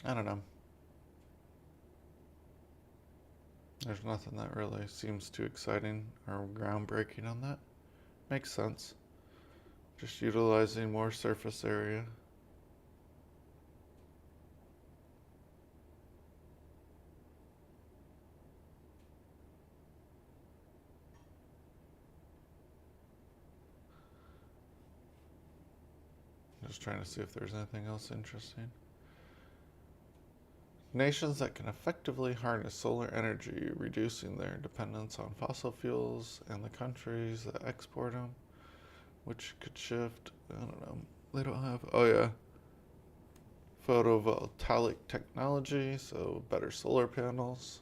Speaker 2: I don't know. There's nothing that really seems too exciting or groundbreaking on that. Makes sense. Just utilizing more surface area. Just trying to see if there's anything else interesting. Nations that can effectively harness solar energy, reducing their dependence on fossil fuels, and the countries that export them, which could shift. I don't know. They don't have. Oh, yeah. Photovoltaic technology, so better solar panels,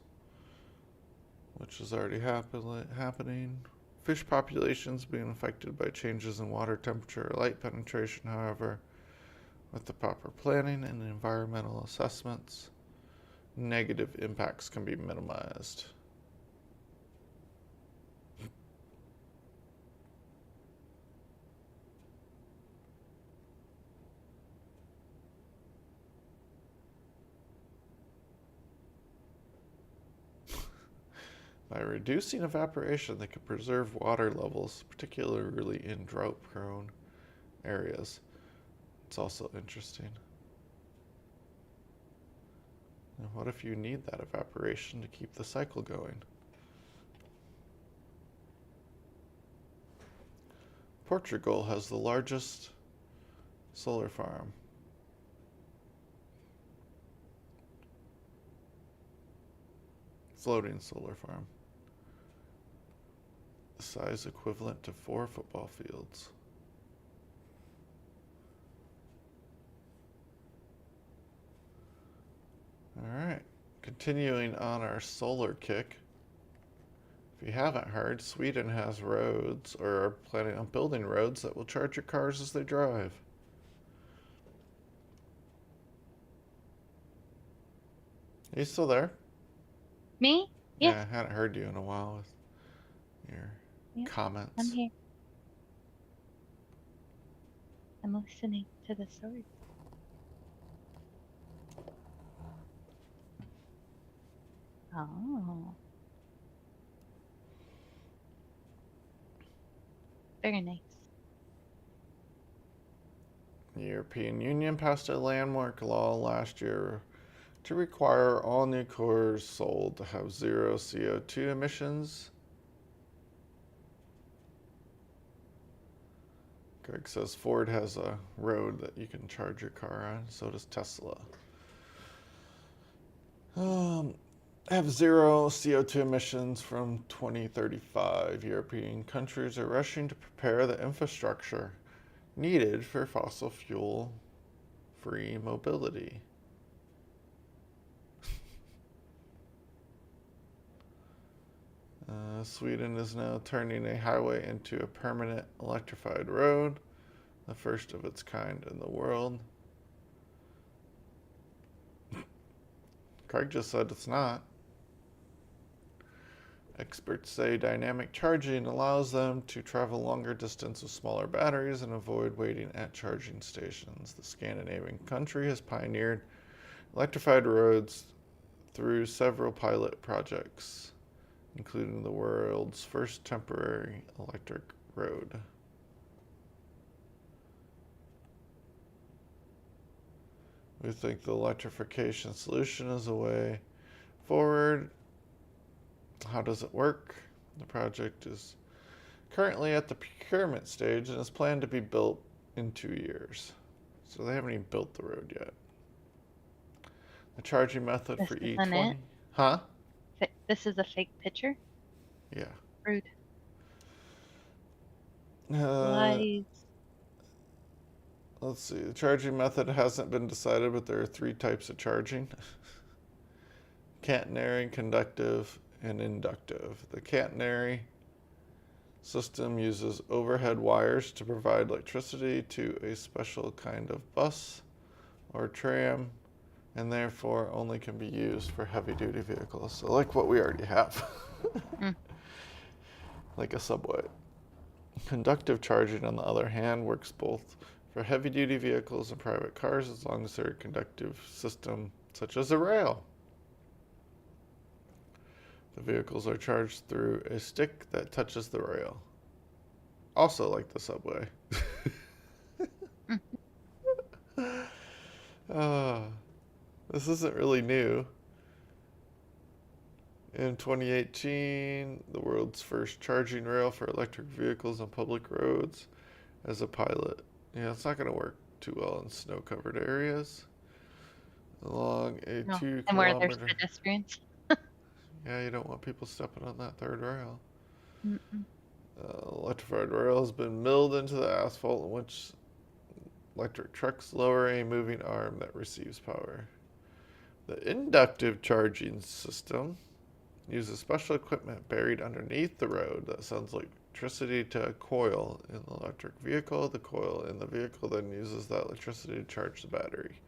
Speaker 2: which is already happening. Fish populations being affected by changes in water temperature or light penetration, however, with the proper planning and environmental assessments, negative impacts can be minimized. By reducing evaporation, they can preserve water levels, particularly in drought-prone areas. It's also interesting. And what if you need that evaporation to keep the cycle going? Portugal has the largest solar farm. Floating solar farm. Size equivalent to 4 football fields. Alright, continuing on our solar kick. If you haven't heard, Sweden has roads, or are planning on building roads that will charge your cars as they drive. Are you still there?
Speaker 1: Me?
Speaker 2: Yeah,
Speaker 1: Yes,
Speaker 2: I hadn't heard you in a while with your
Speaker 1: Yep,
Speaker 2: comments.
Speaker 1: I'm here. I'm listening to the story. Oh. Very nice.
Speaker 2: The European Union passed a landmark law last year to require all new cars sold to have zero CO2 emissions. Greg says Ford has a road that you can charge your car on, so does Tesla. Have zero CO2 emissions from 2035. European countries are rushing to prepare the infrastructure needed for fossil fuel free mobility. Sweden is now turning a highway into a permanent electrified road, the first of its kind in the world. Craig just said it's not. Experts say dynamic charging allows them to travel longer distances with smaller batteries and avoid waiting at charging stations. The Scandinavian country has pioneered electrified roads through several pilot projects, including the world's first temporary electric road. We think the electrification solution is a way forward. How does it work? The project is currently at the procurement stage and is planned to be built in 2 years. So they haven't even built the road yet. The charging method
Speaker 1: This
Speaker 2: for
Speaker 1: isn't
Speaker 2: E20.
Speaker 1: it.
Speaker 2: Huh?
Speaker 1: This is a fake picture?
Speaker 2: Yeah.
Speaker 1: Rude.
Speaker 2: Uh,
Speaker 1: Lies.
Speaker 2: let's see. The charging method hasn't been decided, but there are 3 types of charging. Catenary, conductive, and inductive. The catenary system uses overhead wires to provide electricity to a special kind of bus or tram, and therefore only can be used for heavy-duty vehicles. So like what we already have. Like a subway. Conductive charging, on the other hand, works both for heavy-duty vehicles and private cars as long as they're a conductive system, such as a rail. The vehicles are charged through a stick that touches the rail. Also like the subway. This isn't really new. In 2018, the world's first charging rail for electric vehicles on public roads as a pilot. Yeah, it's not going to work too well in snow-covered areas. Along a
Speaker 1: No.
Speaker 2: 2
Speaker 1: And where there's
Speaker 2: kilometer.
Speaker 1: pedestrians.
Speaker 2: Yeah, you don't want people stepping on that third rail.
Speaker 1: Mm-mm.
Speaker 2: Electrified rail has been milled into the asphalt, in which electric trucks lower a moving arm that receives power. The inductive charging system uses special equipment buried underneath the road that sends electricity to a coil in the electric vehicle. The coil in the vehicle then uses that electricity to charge the battery.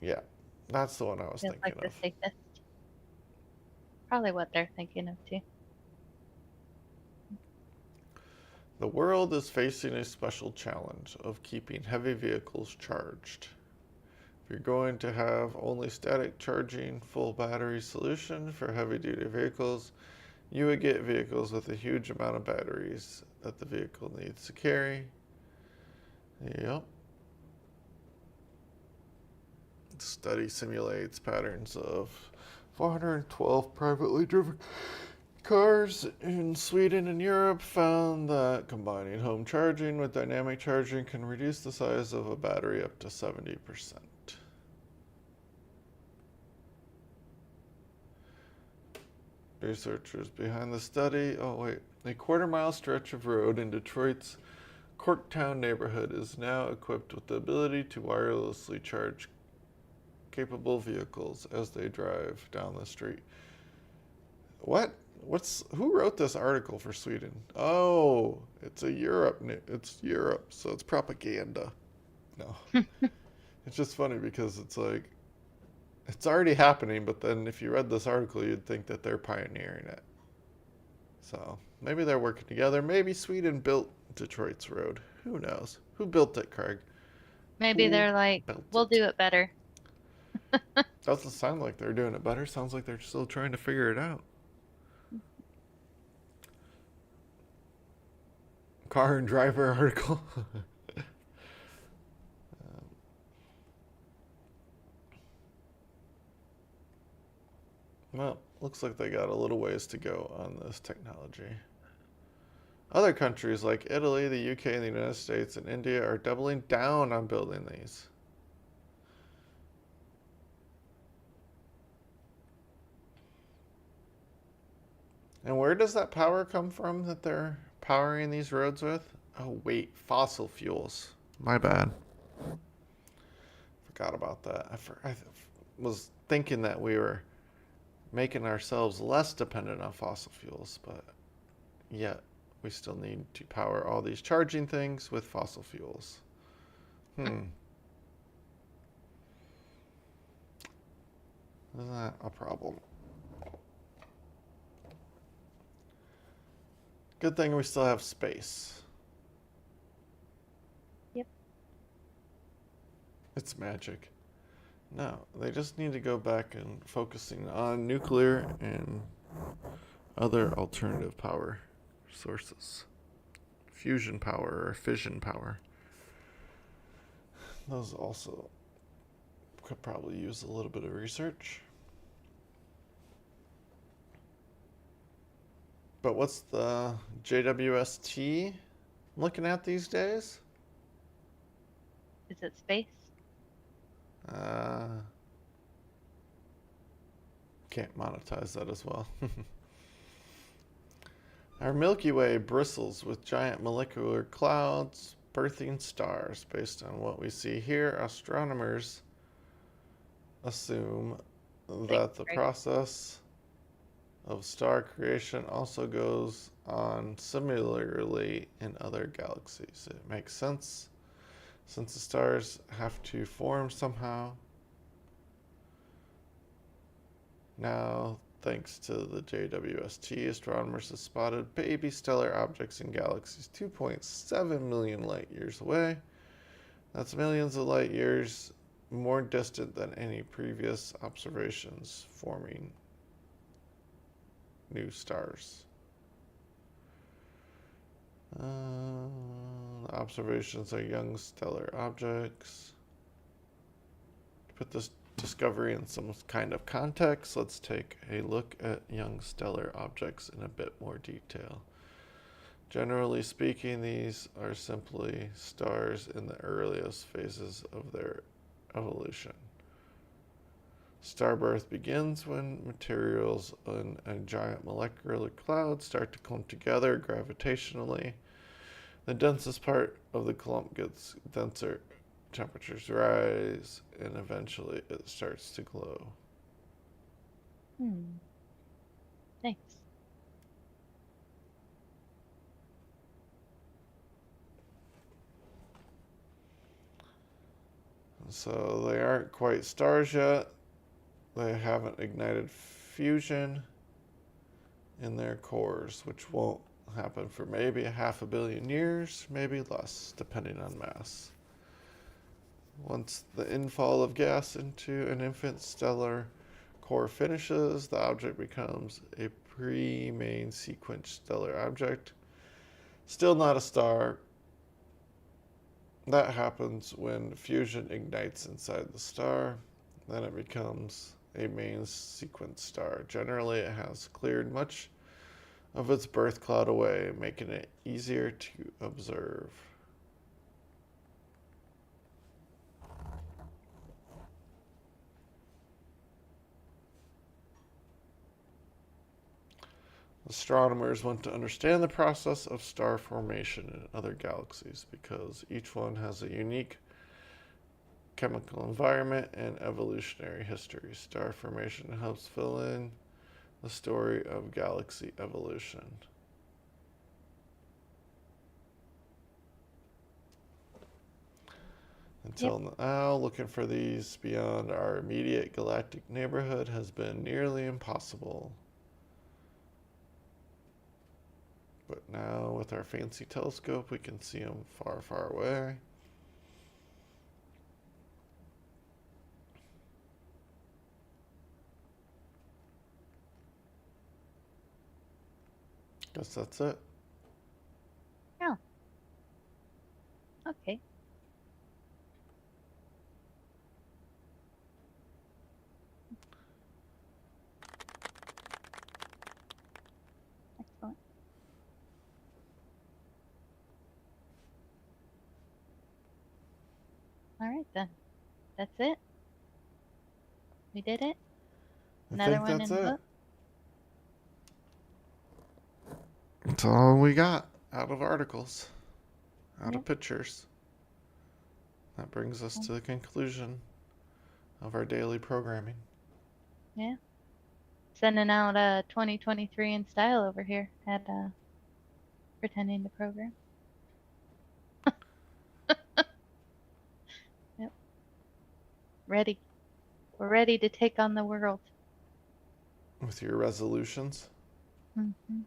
Speaker 2: Yeah, that's the one I was
Speaker 1: Feels
Speaker 2: thinking
Speaker 1: like the
Speaker 2: of.
Speaker 1: safest. Probably what they're thinking of too.
Speaker 2: The world is facing a special challenge of keeping heavy vehicles charged. If you're going to have only static charging full battery solution for heavy duty vehicles, you would get vehicles with a huge amount of batteries that the vehicle needs to carry. Yep. The study simulates patterns of 412 privately driven cars in Sweden and Europe, found that combining home charging with dynamic charging can reduce the size of a battery up to 70%. Researchers behind the study, a quarter-mile stretch of road in Detroit's Corktown neighborhood is now equipped with the ability to wirelessly charge capable vehicles as they drive down the street. What? Who wrote this article for Sweden? Oh, it's Europe, so it's propaganda. No. It's just funny because it's like it's already happening, but then if you read this article, you'd think that they're pioneering it. So maybe they're working together. Maybe Sweden built Detroit's road. Who knows? Who built it, Craig?
Speaker 1: Maybe
Speaker 2: Who
Speaker 1: they're like,
Speaker 2: built
Speaker 1: we'll
Speaker 2: it?
Speaker 1: do it better.
Speaker 2: Doesn't sound like they're doing it better. Sounds like they're still trying to figure it out. Car and driver article. Well, looks like they got a little ways to go on this technology. Other countries like Italy, the UK, and the United States and India are doubling down on building these. And where does that power come from that they're powering these roads with? Oh, wait, fossil fuels. My bad. Forgot about that. I was thinking that we were making ourselves less dependent on fossil fuels, but yet we still need to power all these charging things with fossil fuels. Isn't that a problem? Good thing we still have space.
Speaker 1: Yep.
Speaker 2: It's magic. No, they just need to go back and focusing on nuclear and other alternative power sources. Fusion power or fission power. Those also could probably use a little bit of research. But what's the JWST looking at these days?
Speaker 1: Is it space?
Speaker 2: Can't monetize that as well. Our Milky Way bristles with giant molecular clouds, birthing stars. Based on what we see here, astronomers assume that the process of star creation also goes on similarly in other galaxies. It makes sense, since the stars have to form somehow. Now, thanks to the JWST, astronomers have spotted baby stellar objects in galaxies 2.7 million light years away. That's millions of light years more distant than any previous observations forming new stars. Observations are young stellar objects. To put this discovery in some kind of context, let's take a look at young stellar objects in a bit more detail. Generally speaking, these are simply stars in the earliest phases of their evolution. Star birth begins when materials in a giant molecular cloud start to clump together gravitationally. The densest part of the clump gets denser, temperatures rise, and eventually it starts to glow.
Speaker 1: Thanks.
Speaker 2: So they aren't quite stars yet. They haven't ignited fusion in their cores, which won't happen for maybe a 500 million years, maybe less, depending on mass. Once the infall of gas into an infant stellar core finishes, the object becomes a pre-main sequence stellar object. Still not a star. That happens when fusion ignites inside the star. Then it becomes a main sequence star. Generally, it has cleared much of its birth cloud away, making it easier to observe. Astronomers want to understand the process of star formation in other galaxies because each one has a unique chemical environment and evolutionary history. Star formation helps fill in the story of galaxy evolution. Until now, looking for these beyond our immediate galactic neighborhood has been nearly impossible. But now, with our fancy telescope, we can see them far, far away. Guess that's it.
Speaker 1: Okay. Excellent. All right then. That's it. We did it.
Speaker 2: I
Speaker 1: Another
Speaker 2: think
Speaker 1: one
Speaker 2: that's
Speaker 1: in the
Speaker 2: it.
Speaker 1: book.
Speaker 2: That's all we got out of articles, out
Speaker 1: Yep.
Speaker 2: of pictures. That brings us to the conclusion of our daily programming.
Speaker 1: Yeah. Sending out 2023 in style over here at pretending to program. Yep. Ready. We're ready to take on the world.
Speaker 2: With your resolutions,
Speaker 1: Mm-hmm.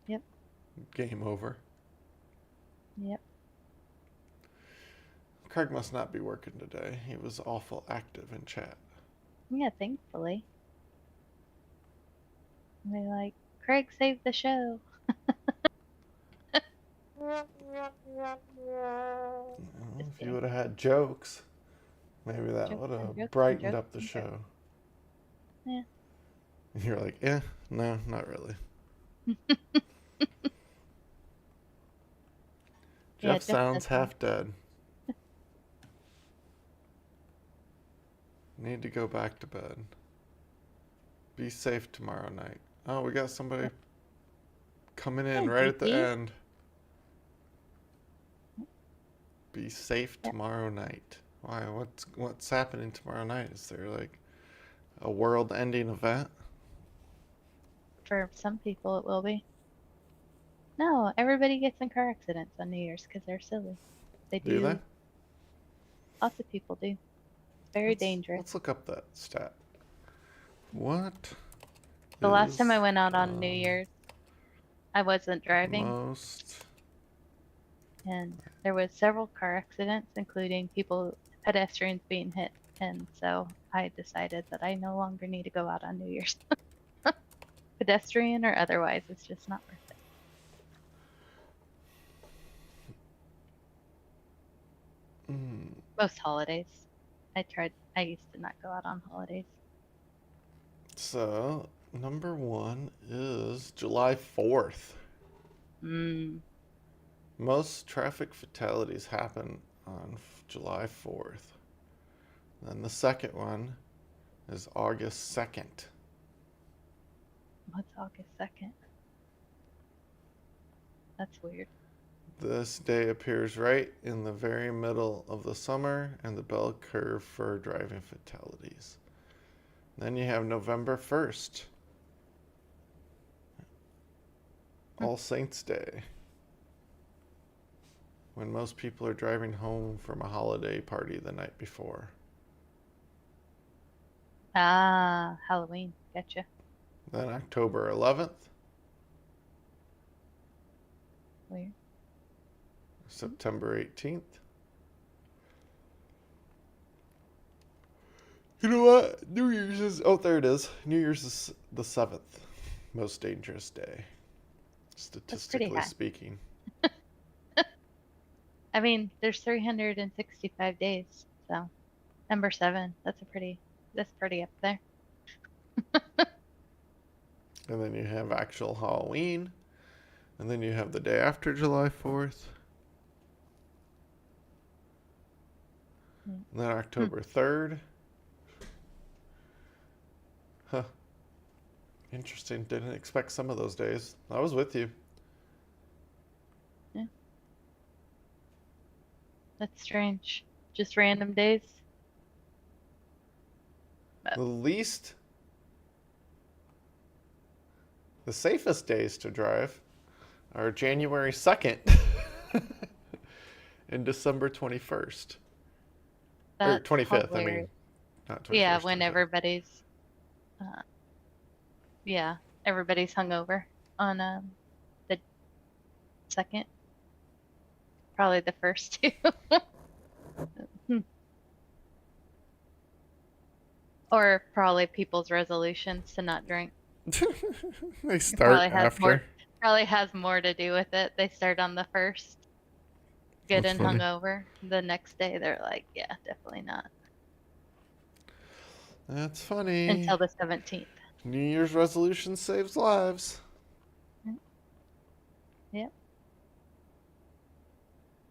Speaker 1: Yep.
Speaker 2: game over.
Speaker 1: Yep.
Speaker 2: Craig must not be working today. He was awful active in chat.
Speaker 1: Yeah, thankfully. They like, Craig saved the show.
Speaker 2: Well,
Speaker 1: Just
Speaker 2: if you
Speaker 1: kidding.
Speaker 2: would have had jokes, maybe that
Speaker 1: Jokes
Speaker 2: would
Speaker 1: and
Speaker 2: have
Speaker 1: jokes and
Speaker 2: brightened
Speaker 1: jokes
Speaker 2: up the
Speaker 1: and
Speaker 2: show.
Speaker 1: jokes. Yeah.
Speaker 2: You're like, no, not really.
Speaker 1: Yeah,
Speaker 2: Jeff
Speaker 1: Jeff
Speaker 2: sounds
Speaker 1: does
Speaker 2: half dead. Need to go back to bed. Be safe tomorrow night. Oh, we got somebody coming in
Speaker 1: Hey,
Speaker 2: right at the
Speaker 1: DP.
Speaker 2: end. Be safe
Speaker 1: Yep.
Speaker 2: tomorrow night. Why? What's happening tomorrow night? Is there like a world-ending event?
Speaker 1: For some people, it will be. No, everybody gets in car accidents on New Year's because they're silly. They
Speaker 2: Do they?
Speaker 1: do. Lots of people do. It's very dangerous.
Speaker 2: Let's look up that stat. What?
Speaker 1: The last time I
Speaker 2: is
Speaker 1: went out on New Year's, I wasn't driving,
Speaker 2: most
Speaker 1: and there was several car accidents, including pedestrians being hit, and so I decided that I no longer need to go out on New Year's. Pedestrian or otherwise, it's just not worth it. Most holidays. I used to not go out on holidays.
Speaker 2: So number one is July 4th. Most traffic fatalities happen on July 4th. Then the second one is August 2nd.
Speaker 1: What's August 2nd? That's weird.
Speaker 2: This day appears right in the very middle of the summer and the bell curve for driving fatalities. Then you have November 1st, All Saints Day, when most people are driving home from a holiday party the night before.
Speaker 1: Ah, Halloween. Gotcha.
Speaker 2: Then October 11th,
Speaker 1: Weird.
Speaker 2: September 18th. You know what? New Year's is, oh, there it is. New Year's is the 7th most dangerous day, statistically
Speaker 1: high.
Speaker 2: speaking.
Speaker 1: I mean, there's 365 days, so number 7. That's pretty up there.
Speaker 2: And then you have actual Halloween. And then you have the day after July 4th. And then October 3rd. Huh. Interesting. Didn't expect some of those days. I was with you.
Speaker 1: Yeah. That's strange. Just random days.
Speaker 2: The safest days to drive are January 2nd and December 21st. Or
Speaker 1: That's
Speaker 2: 25th, I mean.
Speaker 1: hilarious.
Speaker 2: Not 21st.
Speaker 1: Yeah, when
Speaker 2: 25th.
Speaker 1: everybody's, everybody's hungover on the 2nd. Probably the first too. Or probably people's resolutions to not drink.
Speaker 2: They start after.
Speaker 1: Probably has more to do with it. They start on the 1st, good
Speaker 2: That's
Speaker 1: and
Speaker 2: funny.
Speaker 1: hungover. The next day they're like, yeah, definitely not.
Speaker 2: That's funny.
Speaker 1: Until the 17th.
Speaker 2: New Year's resolution saves lives.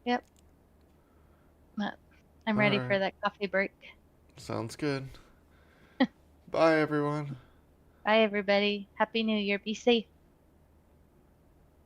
Speaker 1: Yep. I'm ready for
Speaker 2: Alright.
Speaker 1: that coffee break.
Speaker 2: Sounds good. Bye, everyone.
Speaker 1: Bye, everybody. Happy New Year. Be safe.